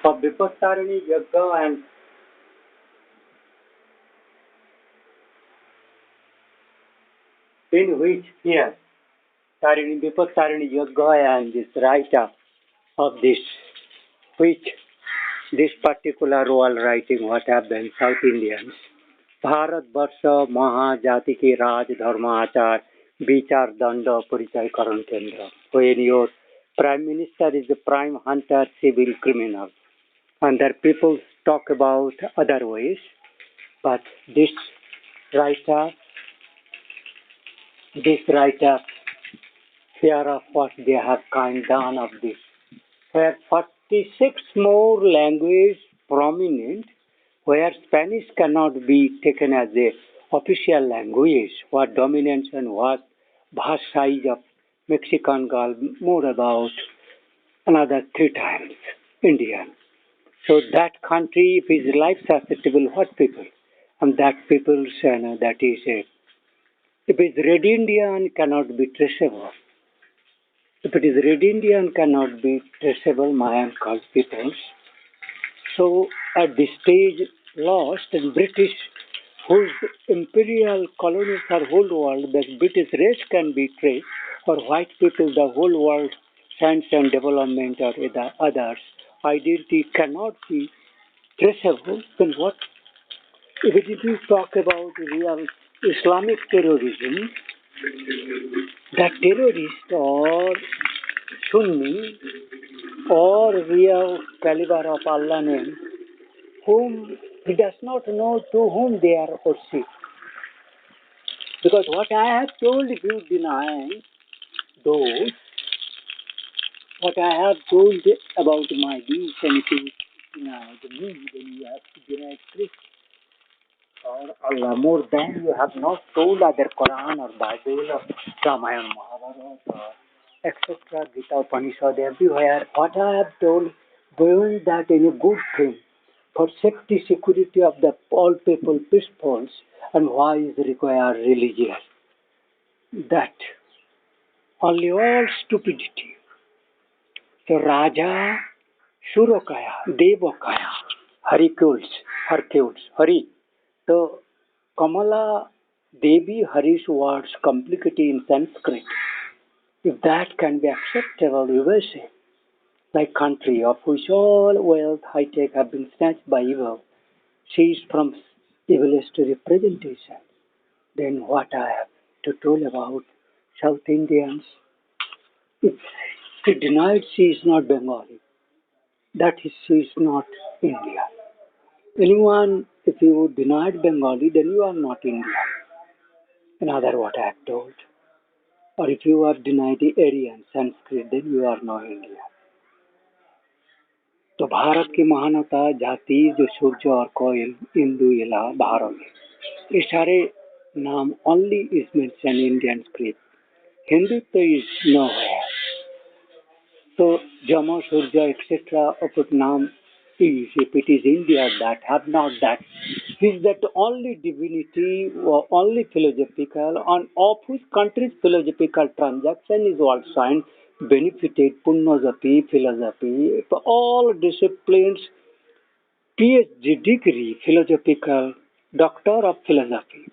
of Vipassarani Yagga, and in which here Vipassarani Yagga and this writer of this, which this particular role writing what have been South Indians. Bharat वर्ष महाजाति की राज धर्म आचार विचार दंड परिचय करण केंद्र. When your prime minister is the prime hunter civil criminal, and their people talk about other ways, but this writer, fear of what they have kind done of this, where 46 more languages prominent, where Spanish cannot be taken as a official language, what dominance and what vast size of Mexican girl, more about another 3 times Indian. So that country, if is life susceptible, what people? And that people's, that is, if it is Red Indian, cannot be traceable. If it is Red Indian, cannot be traceable, Mayan called peoples. So at this stage, lost, and British, whose imperial colonies are whole world, the British race can be traced, or white people, the whole world, science and development, or the others, identity cannot be traceable, then what? If it is talk about real Islamic terrorism, the terrorist or Sunni or real caliber of Allah name, whom he does not know to whom they are worship. Because what I have told, if you deny those, what I have told about my deeds, and if you deny me, then you have to deny Christ or Allah more than you have not told other Quran or Bible or Ramayana, Mahabharata, or etc., Gita, Upanishad, everywhere. What I have told, doing that in a good thing, for safety, security of the all people, peaceful, and why is required religious? That only all stupidity. So Raja Shurokaya, Devokaya, Hercules, Hari. So Kamala Devi Hari's words complicated in Sanskrit. If that can be acceptable, you will say, like country of which all wealth, high tech have been snatched by evil, she is from evilest representation. Then what I have to tell about South Indians, if she denied she is not Bengali, that is, she is not India. Anyone, if you denied Bengali, then you are not India. Another what I have told. Or if you have denied the Aryan Sanskrit, then you are not India. तो भारत की महानता जाति जो सूर्य और कोयल इंदु इला भारत, ये सारे नाम only is mentioned in Indian script. Hindutva is nowhere. So Jama, Surya, etc. of its name is, if it is India that have not that, is that only divinity or only philosophical, on of whose country's philosophical transaction is all science, benefited philosophy, all disciplines, PhD degree, philosophical, doctor of philosophy.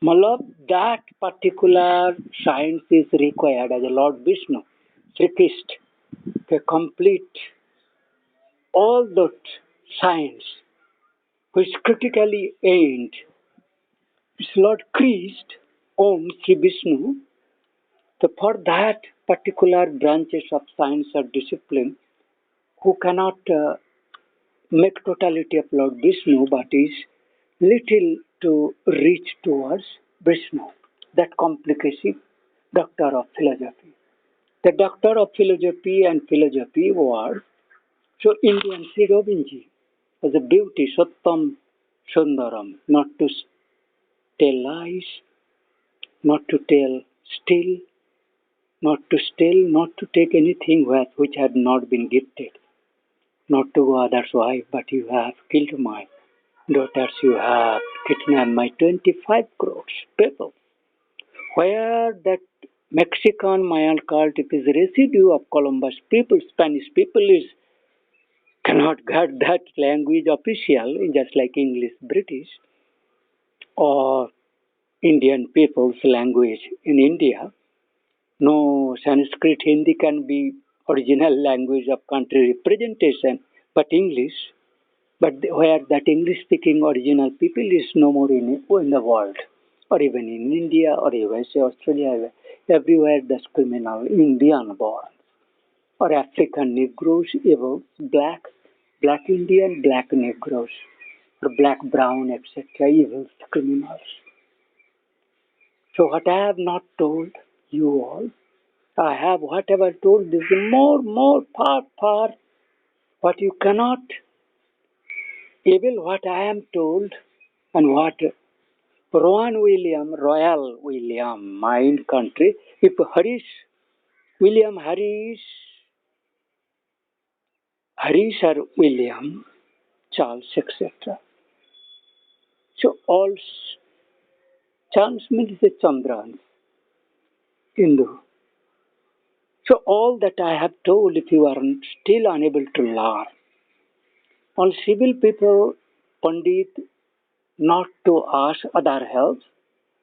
Malab, that particular science is required as a Lord Vishnu, Sri Krishna, to complete all that science which critically aimed. It's Lord Krishna, Om Sri Vishnu. So for that particular branches of science or discipline, who cannot make totality of Lord Vishnu, but is little to reach towards Vishnu, that complicated doctor of philosophy. The doctor of philosophy and philosophy were, so Indian Sri Robinji was a beauty, Sattam Sundaram, not to tell lies, not to tell steal, not to steal, not to take anything which had not been gifted, not to go others' wife, but you have killed my daughters, you have kidnapped my 25 crores people. Where that Mexican Mayan cult, it is residue of Columbus people, Spanish people is cannot get that language official, just like English, British, or Indian people's language in India. No Sanskrit, Hindi can be original language of country representation, but English. But where that English-speaking original people is no more in the world, or even in India, or USA, Australia, everywhere that's criminal, Indian born, or African Negroes, evil, black Indian, black Negroes, or black brown, etc., evil criminals. So what I have not told you all, I have whatever told this is more, far, what you cannot able what I am told and what Royal William, my country, if Harish or William, Charles, etc. So all Charles means the Chandrans, Hindu. So all that I have told, if you are still unable to learn, all civil people, Pandit, not to ask other help,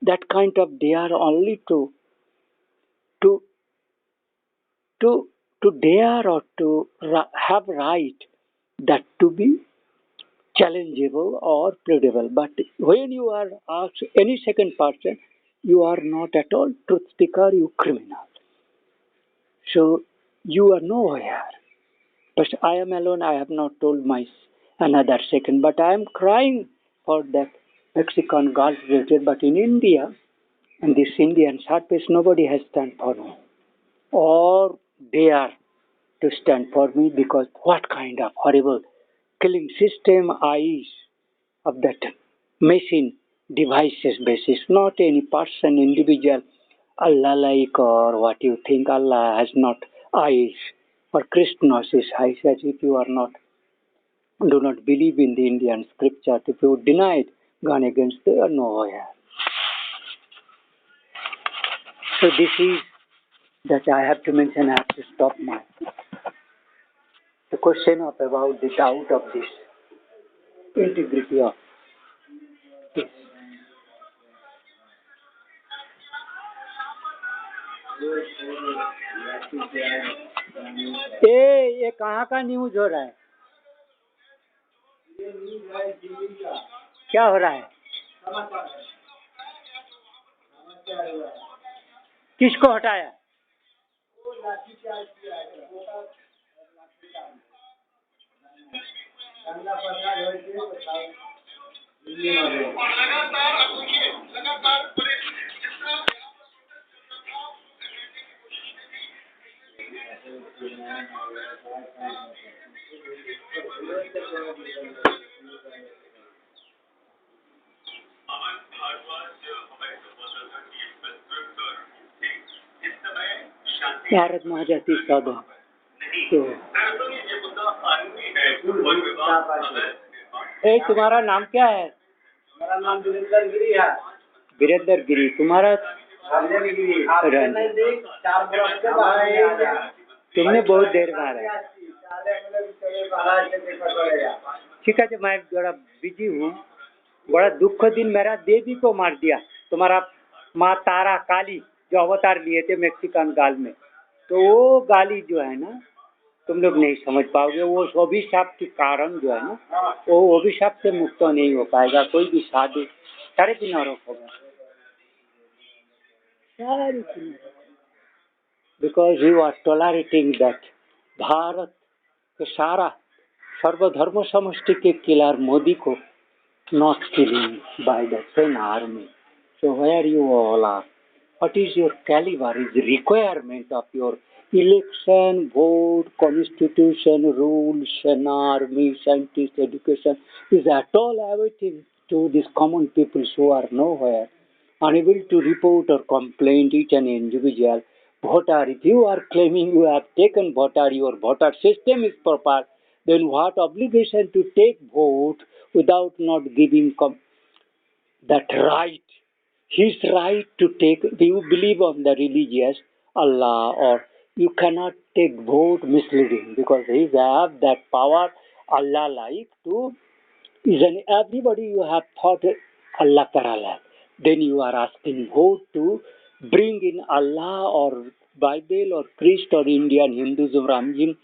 that kind of they are only to to to dare or to have right that to be challengeable or pleadable. But when you are asked any second person, you are not at all truth speaker, you criminal. So you are nowhere. But I am alone, I have not told my another second, but I am crying for that Mexican girl related. But in India, in this Indian surface, nobody has stand for me. Or dare to stand for me, because what kind of horrible killing system eyes of that machine devices basis, not any person, individual, Allah like, or what you think Allah has not eyes, or Krishna is eyes, as if you are not, do not believe in the Indian scripture, if you deny it, gone against the nowhere. So this is that I have to mention, I have to stop my the question of about the doubt of this integrity of this. ये कहाँ का news हो रहा है? क्या हो रहा है? किसको हटाया? भारत महाजाति साधु तो तुम्हारा नाम क्या है? मेरा नाम वीरेंद्र गिरी है। वीरेंद्र गिरी, तुम्हारा? तुमने बहुत देर बार है। ठीक है, मैं बड़ा बिजी हूँ। बड़ा दुख दिन, मेरा देवी को मार दिया तुम्हारा माँ तारा काली, जो अवतार लिए थे मैक्सिकन गाल में। तो वो गाली जो है ना, तुम लोग नहीं समझ पाओगे। वो अभिशाप के कारण जो है ना, वो अभिशाप से मुक्त नहीं हो पाएगा कोई भी साधु। सारे किनारों होगा, सारे किनारों, because you are tolerating that Bharat के सारा सर्वधर्म समष्टि के किलर मोदी को not killing by the same army. So where you all are, what is your caliber, is requirement of your election, vote, constitution, rules, and army, scientist, education, is at all everything to these common people who are nowhere, unable to report or complain each and individual voter. If you are claiming you have taken voter, your voter system is proper, then what obligation to take vote without not giving that right, his right to take? Do you believe on the religious Allah, or you cannot take vote misleading, because he have that power Allah like to, isn't everybody you have thought Allah parallel. Then you are asking vote to bring in Allah or Bible or Christ or Indian Hinduism, Ramjin,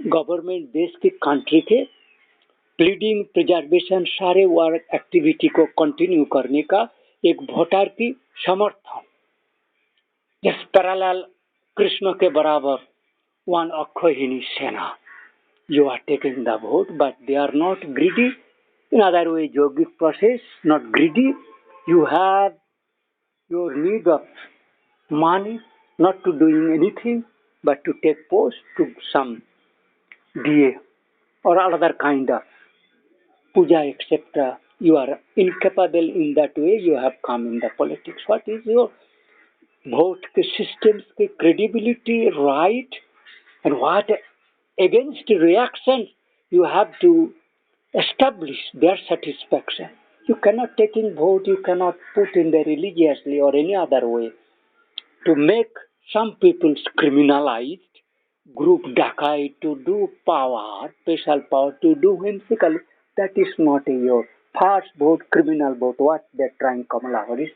government देश के country के pleading preservation सारे work activity को continue करने का एक voter की समर्थन जिस पैरेलल कृष्ण के बराबर वन अक्षयहीनी सेना you are taking the vote but they are not greedy in other way योगिक process not greedy you have your need of money not to doing anything but to take post to some DA or other kind of puja, etc. You are incapable in that way. You have come in the politics. What is your vote systems credibility, right? And what against reactions you have to establish their satisfaction. You cannot take in vote. You cannot put in the religiously or any other way to make some people criminalized. Group dacoit to do power, special power to do whimsically. That is not your first vote, criminal vote. What they're trying, Kamala Harris,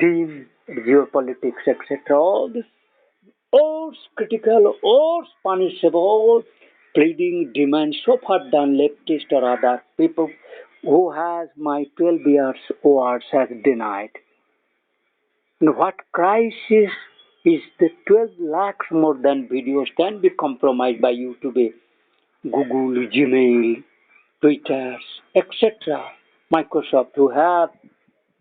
team, geopolitics, etc. All this, all critical, all punishable, pleading, demand, so far done leftist or other people who has my 12 years words has denied. And what crisis is the 12 lakhs more than videos can be compromised by YouTube, Google, Gmail, Twitter, etc. Microsoft who have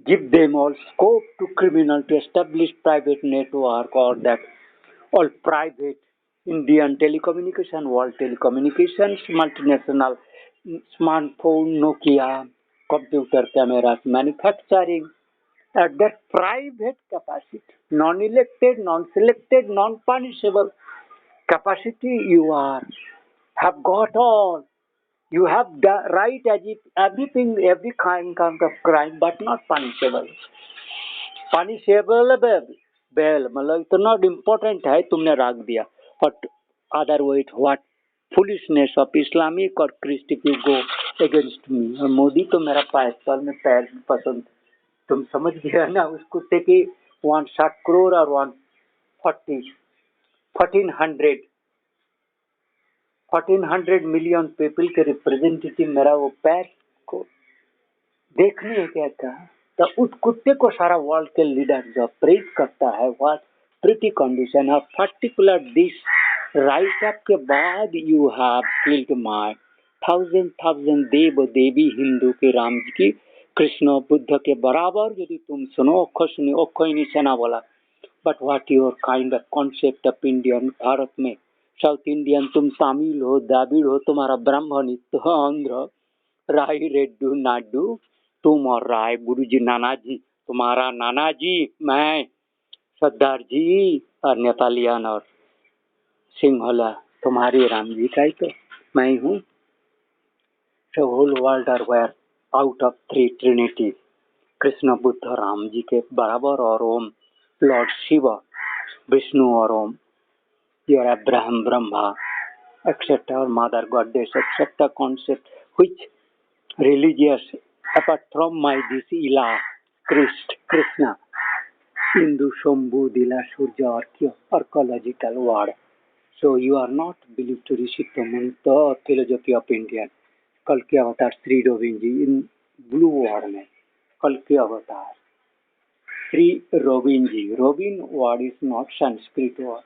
give them all scope to criminal to establish private network or that all private Indian telecommunication, world telecommunications, multinational smartphone, Nokia, computer cameras manufacturing at that private capacity, non-elected, non-selected, non-punishable capacity you are, have got all. You have the right as if everything, every kind of crime, but not punishable. Punishable, well, मतलब इतना important है तुमने रख दिया. But otherwise, what foolishness of Islamic or Christ if you go against me. और मोदी तो मेरा पैर में पैर पसंद. तुम समझ गया ना उस कुत्ते की 160 crore और 1400 million people के रिप्रेजेंटेटिव मेरा वो पैर को देखने क्या कहा तो उस कुत्ते को सारा वर्ल्ड के लीडर जो प्रेज करता है what pretty condition of particular this right up के बाद you have killed my thousand देव देवी हिंदू के राम जी की कृष्ण बुद्ध के बराबर यदि तुम सुनो अक्षयहीनी सेना बोला but what your kind of concept of Indian Bharat में साउथ इंडियन तुम तमिल हो द्राविड़ हो तुम्हारा ब्राह्मणित्व आंध्र राई रेड्डू नाडू तुम और राय गुरुजी नाना जी तुम्हारा नाना जी मैं सरदार जी और नेपालियन और सिंहला तुम्हारी राम जी का ही तो मैं हूँ The whole world are where out of three Trinity Krishna Buddha Ram ji के बराबर और ओम लॉर्ड शिवा विष्णु और ओम your Abraham Brahma etc. or Mother Goddess etc. concept which religious apart from my this Ilah Krishna Hindu Shambhu Dila Surya archaeological word. So you are not believed to receive the philosophy of India. Kalki Avatar Sri Robinji in blue word में Kalki Avatar Sri Robinji. Robin word is not Sanskrit word.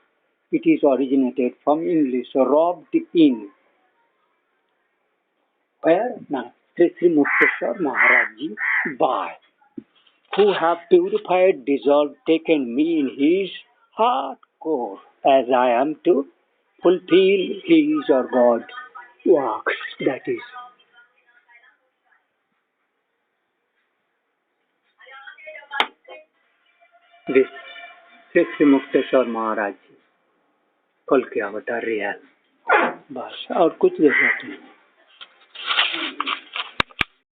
It is originated from English, robbed in. Where? Now, Sri Mukteshwar Maharaj Ji by who have purified, dissolved, taken me in his heart core as I am to fulfill his or God works. That is. This Sri Mukteshwar Maharaj Ji कल के अवतार real बस और कुछ देखना नहीं